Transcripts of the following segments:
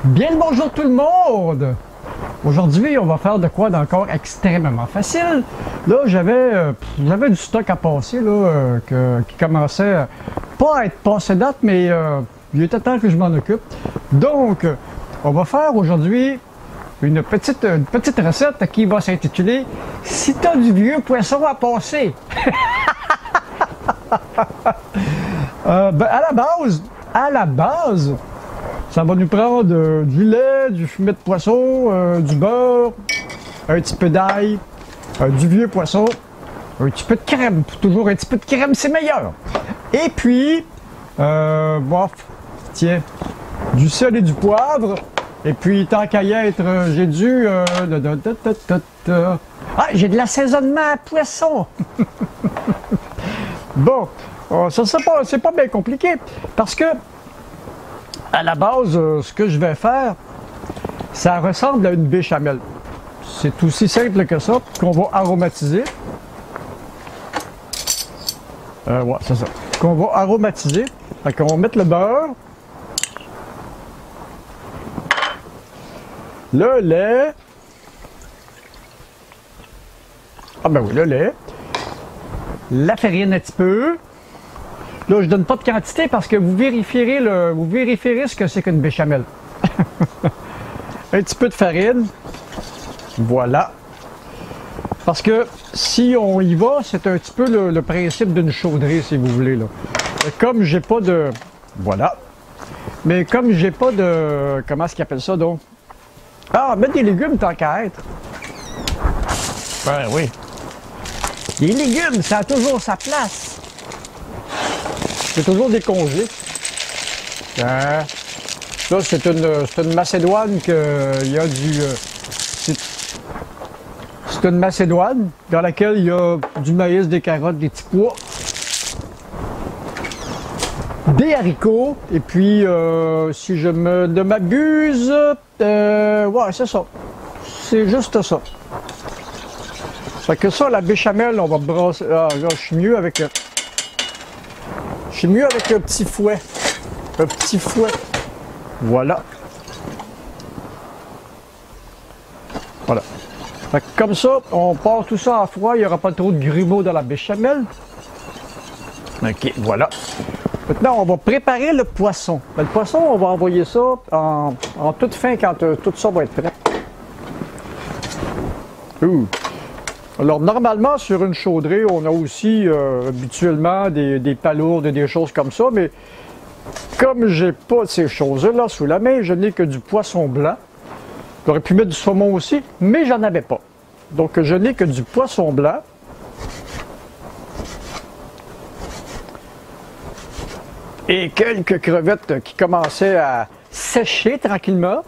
Bien le bonjour tout le monde! Aujourd'hui, on va faire de quoi d'encore extrêmement facile. Là, j'avais du stock à passer là, qui commençait pas à être passé date, mais il était temps que je m'en occupe. Donc, on va faire aujourd'hui une petite recette qui va s'intituler « Si t'as du vieux poisson à passer ». À la base, ça va nous prendre du lait, du fumet de poisson, du beurre, un petit peu d'ail, du vieux poisson, un petit peu de crème. Toujours un petit peu de crème, c'est meilleur. Et puis, tiens, du sel et du poivre. Et puis, tant qu'à y être, j'ai j'ai de l'assaisonnement à poisson. Bon, ça c'est pas bien compliqué parce que à la base, ce que je vais faire, ça ressemble à une béchamel. C'est aussi simple que ça, qu'on va aromatiser. Ouais, c'est ça. Qu'on va aromatiser. Fait qu'on va mettre le beurre, le lait. Ah ben oui, le lait. La farine un petit peu. Là, je donne pas de quantité parce que vous vérifierez ce que c'est qu'une béchamel. Un petit peu de farine. Voilà. Parce que si on y va, c'est un petit peu le principe d'une chaudrée, si vous voulez. Là. Comme j'ai pas de... Voilà. Mais comme j'ai pas de... Comment est-ce qu'ils appellent ça, donc? Ah, mettre des légumes tant qu'à être. Ben oui. Les légumes, ça a toujours sa place. C'est toujours décongelé. Là, c'est une macédoine il y a du... c'est une macédoine dans laquelle il y a du maïs, des carottes, des petits pois, des haricots, et puis, si je ne m'abuse, ouais, c'est ça. C'est juste ça. Fait que ça, la béchamel, on va brasser... Ah, là, je suis mieux avec... Je suis mieux avec un petit fouet. Un petit fouet. Voilà. Voilà. Fait que comme ça, on part tout ça à froid. Il n'y aura pas trop de grumeaux dans la béchamel. OK, voilà. Maintenant, on va préparer le poisson. Le poisson, on va envoyer ça en toute fin quand tout ça va être prêt. Ouh. Alors, normalement, sur une chaudrée, on a aussi habituellement des palourdes et des choses comme ça, mais comme j'ai pas ces choses-là sous la main, je n'ai que du poisson blanc. J'aurais pu mettre du saumon aussi, mais j'en avais pas. Donc, je n'ai que du poisson blanc. Et quelques crevettes qui commençaient à sécher tranquillement.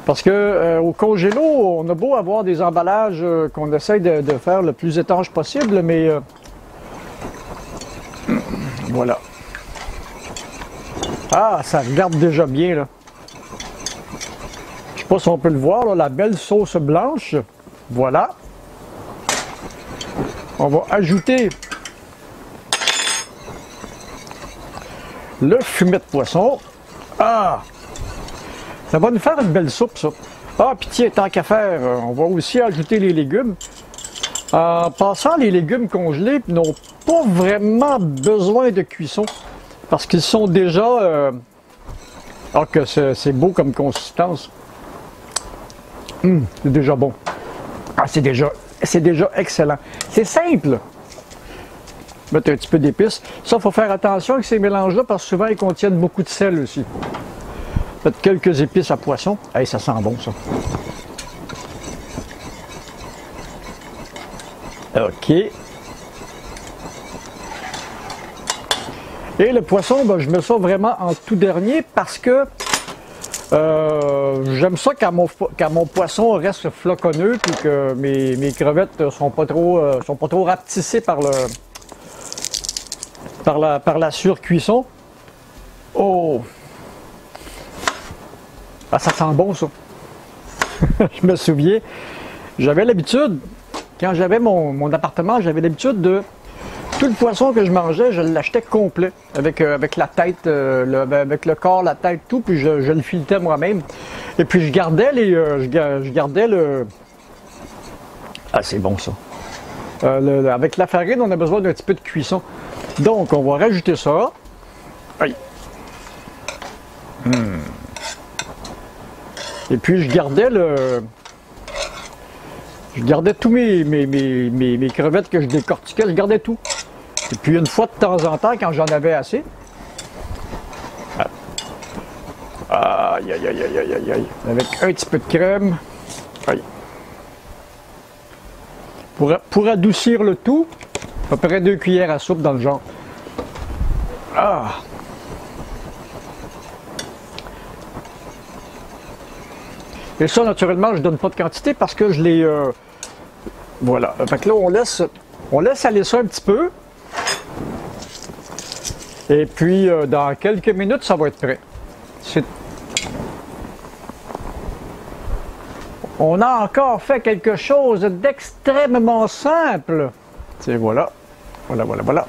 Parce que au congélo, on a beau avoir des emballages qu'on essaye de faire le plus étanche possible, mais voilà. Ah, ça regarde déjà bien là. Je sais pas si on peut le voir, là, la belle sauce blanche. Voilà. On va ajouter le fumet de poisson. Ah! Ça va nous faire une belle soupe, ça. Ah, puis tiens, tant qu'à faire, on va aussi ajouter les légumes. En passant, les légumes congelés n'ont pas vraiment besoin de cuisson parce qu'ils sont déjà... Ah, que c'est beau comme consistance. C'est déjà bon. Ah, c'est déjà excellent. C'est simple. Mettre un petit peu d'épices. Ça, il faut faire attention avec ces mélanges-là parce que souvent, ils contiennent beaucoup de sel aussi. Faites quelques épices à poisson. Hey, ça sent bon, ça. OK. Et le poisson, ben, je mets ça vraiment en tout dernier parce que j'aime ça quand mon poisson reste floconneux et que mes crevettes sont pas trop rapetissées par la surcuisson. Oh! Ah, ça sent bon, ça. Je me souviens, j'avais l'habitude, quand j'avais mon appartement, j'avais l'habitude de... Tout le poisson que je mangeais, je l'achetais complet, avec la tête, avec le corps, la tête, tout, puis je le filetais moi-même. Et puis je gardais je gardais le... Ah, c'est bon ça. Avec la farine, on a besoin d'un petit peu de cuisson. Donc, on va rajouter ça. Aïe. Et puis, je gardais tous mes crevettes que je décortiquais, je gardais tout. Et puis, une fois de temps en temps, quand j'en avais assez... Aïe, aïe, aïe, aïe, aïe, aïe. Avec un petit peu de crème. Aïe. Pour adoucir le tout, à peu près 2 cuillères à soupe dans le genre. Ah! Et ça, naturellement, je ne donne pas de quantité parce que je les... voilà. Fait que là, on laisse aller ça un petit peu. Et puis, dans quelques minutes, ça va être prêt. On a encore fait quelque chose d'extrêmement simple. C'est voilà. Voilà, voilà, voilà.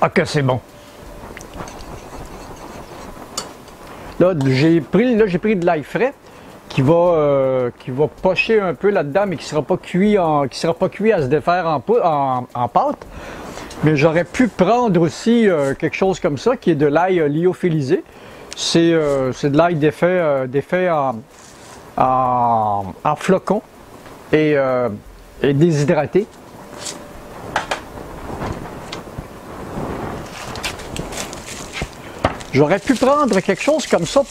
Ah que c'est bon. Là, j'ai pris de l'ail frais qui va pocher un peu là-dedans, mais qui sera pas cuit à se défaire en pâte. Mais j'aurais pu prendre aussi quelque chose comme ça, qui est de l'ail lyophilisé. C'est de l'ail défait en flocons et déshydraté. J'aurais pu prendre quelque chose comme ça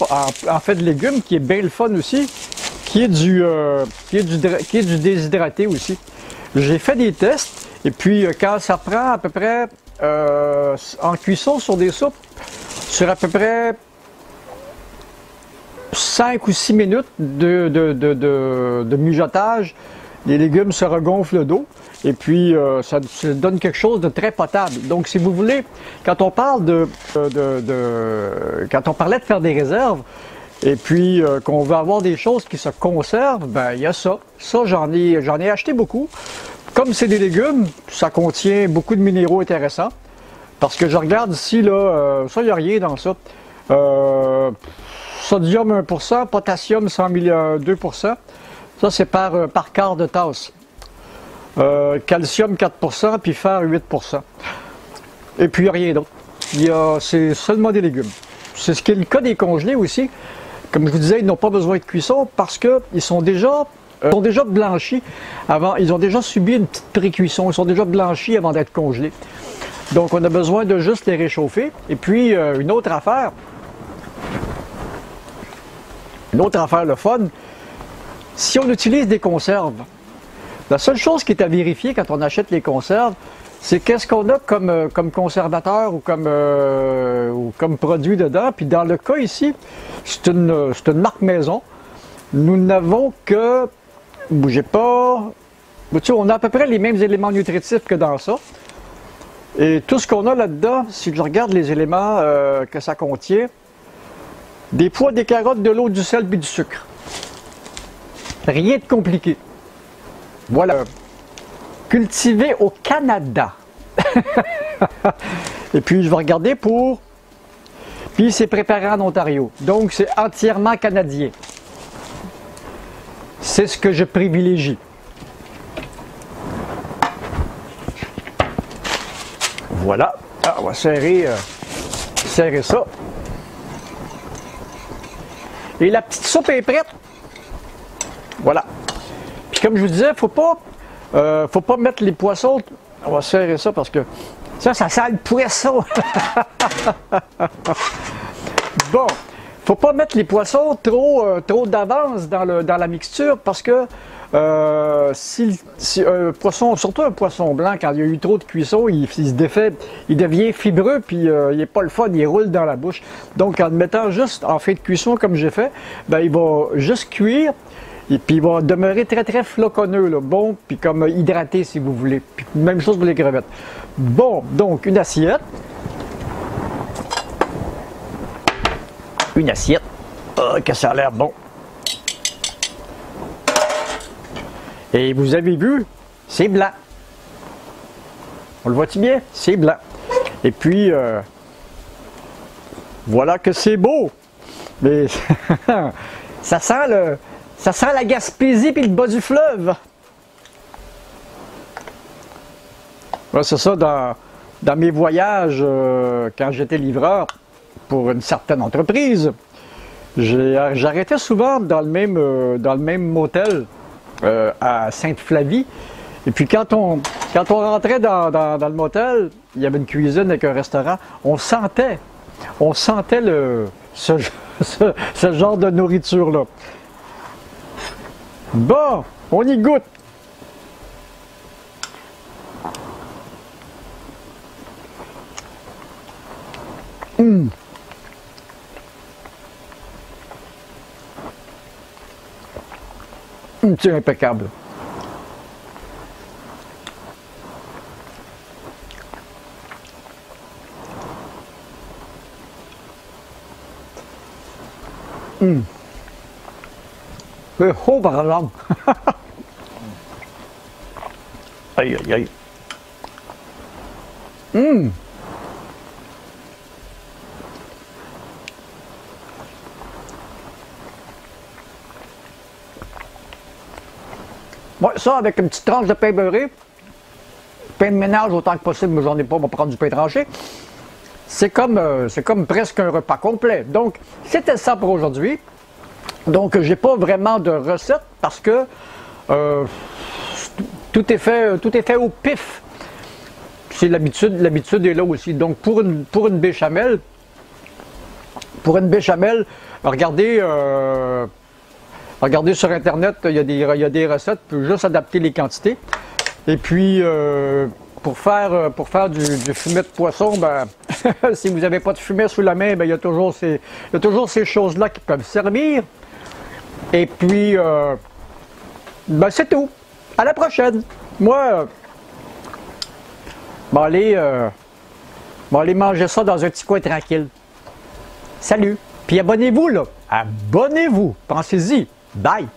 en fait de légumes, qui est bien le fun aussi, qui est du déshydraté aussi. J'ai fait des tests, et puis quand ça prend à peu près, en cuisson sur des soupes, sur à peu près 5 ou 6 minutes de mijotage, les légumes se regonflent d'eau. Et puis, ça donne quelque chose de très potable. Donc, si vous voulez, quand on parle quand on parlait de faire des réserves, et puis qu'on veut avoir des choses qui se conservent, ben il y a ça. Ça, j'en ai acheté beaucoup. Comme c'est des légumes, ça contient beaucoup de minéraux intéressants. Parce que je regarde ici, là, ça, il n'y a rien dans ça. Sodium 1%, potassium 2%. Ça, c'est par quart de tasse. Calcium 4%, puis fer 8%. Et puis rien d'autre. C'est seulement des légumes. C'est ce qui est le cas des congelés aussi. Comme je vous disais, ils n'ont pas besoin de cuisson parce qu'ils sont déjà blanchis avant. Ils ont déjà subi une petite pré-cuisson. Ils sont déjà blanchis avant d'être congelés. Donc on a besoin de juste les réchauffer. Et puis une autre affaire le fun, si on utilise des conserves, la seule chose qui est à vérifier quand on achète les conserves, c'est qu'est-ce qu'on a comme conservateur ou comme produit dedans. Puis dans le cas ici, c'est une marque maison. Nous n'avons que, bougez pas, on a à peu près les mêmes éléments nutritifs que dans ça. Et tout ce qu'on a là-dedans, si je regarde les éléments que ça contient, des pois, des carottes, de l'eau, du sel et du sucre. Rien de compliqué. Voilà. Cultivé au Canada. Et puis, je vais regarder pour... Puis, c'est préparé en Ontario. Donc, c'est entièrement canadien. C'est ce que je privilégie. Voilà. Ah, on va serrer ça. Et la petite soupe est prête. Voilà. Puis comme je vous disais, faut pas mettre les poissons. On va serrer ça parce que ça sent le poisson. Bon, faut pas mettre les poissons trop d'avance dans la mixture parce que si un poisson, surtout un poisson blanc, quand il y a eu trop de cuisson, il se défait, il devient fibreux, puis il n'est pas le fun, il roule dans la bouche. Donc en le mettant juste en fin de cuisson comme j'ai fait, ben, il va juste cuire. Et puis il va demeurer très très floconneux, là, bon, puis comme hydraté si vous voulez. Puis même chose pour les crevettes. Bon, donc une assiette. Une assiette. Oh, que ça a l'air bon. Et vous avez vu, c'est blanc. On le voit-tu bien? C'est blanc. Et puis, voilà que c'est beau. Mais ça sent la Gaspésie puis le bas du fleuve. Ouais, c'est ça, dans mes voyages, quand j'étais livreur pour une certaine entreprise, j'arrêtais souvent dans le même motel à Sainte-Flavie. Et puis quand on rentrait dans le motel, il y avait une cuisine avec un restaurant, on sentait ce genre de nourriture-là. Bon, on y goûte. C'est impeccable. C'est haut par exemple. Aïe, aïe, aïe. Ouais, ça avec une petite tranche de pain beurré. Pain de ménage autant que possible, mais j'en ai pas, on va prendre du pain tranché. C'est comme presque un repas complet. Donc, c'était ça pour aujourd'hui. Donc, j'ai pas vraiment de recette parce que tout est fait au pif. C'est l'habitude est là aussi. Donc, pour une béchamel, regardez sur Internet, il y a des recettes, vous pouvez juste adapter les quantités. Et puis, pour faire du fumet de poisson, ben, si vous n'avez pas de fumet sous la main, ben, il y a toujours ces choses-là qui peuvent servir. Et puis, ben, c'est tout. À la prochaine. Moi, je vais aller manger ça dans un petit coin tranquille. Salut. Puis abonnez-vous, là. Abonnez-vous. Pensez-y. Bye.